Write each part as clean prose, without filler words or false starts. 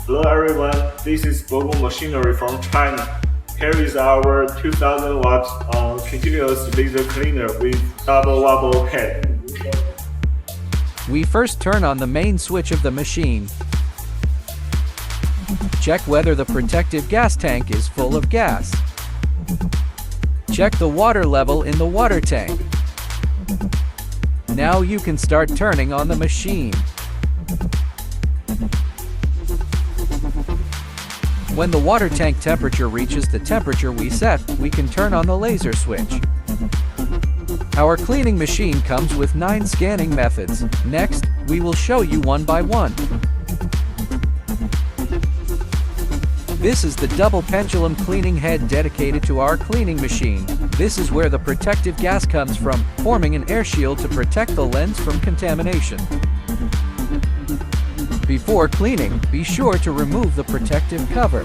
Hello everyone, this is BOGONG Machinery from China. Here is our 2000 watt continuous laser cleaner with double wobble head. We first turn on the main switch of the machine. Check whether the protective gas tank is full of gas. Check the water level in the water tank. Now you can start turning on the machine. When the water tank temperature reaches the temperature we set, we can turn on the laser switch. Our cleaning machine comes with 9 scanning methods. Next, we will show you one by one. This is the double pendulum cleaning head dedicated to our cleaning machine. This is where the protective gas comes from, forming an air shield to protect the lens from contamination. Before cleaning, be sure to remove the protective cover.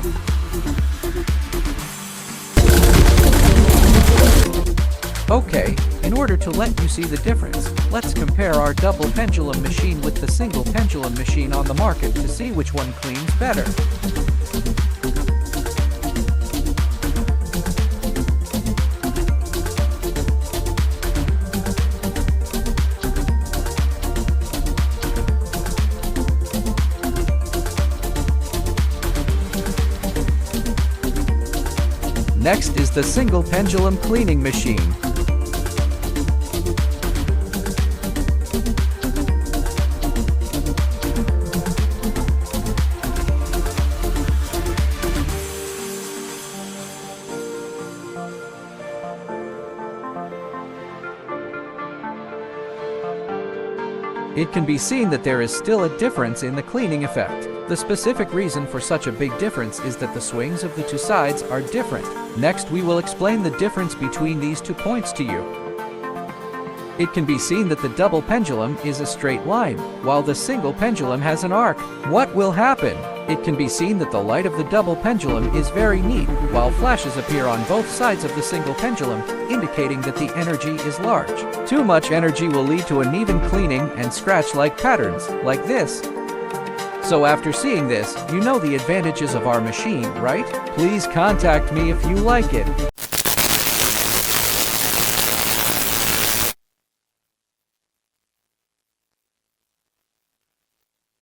Okay, in order to let you see the difference, let's compare our double pendulum machine with the single pendulum machine on the market to see which one cleans better. Next is the single pendulum cleaning machine. It can be seen that there is still a difference in the cleaning effect. The specific reason for such a big difference is that the swings of the two sides are different. Next, we will explain the difference between these 2 points to you. It can be seen that the double pendulum is a straight line, while the single pendulum has an arc. What will happen? It can be seen that the light of the double pendulum is very neat, while flashes appear on both sides of the single pendulum, indicating that the energy is large. Too much energy will lead to uneven cleaning and scratch-like patterns, like this. So after seeing this, you know the advantages of our machine, right? Please contact me if you like it.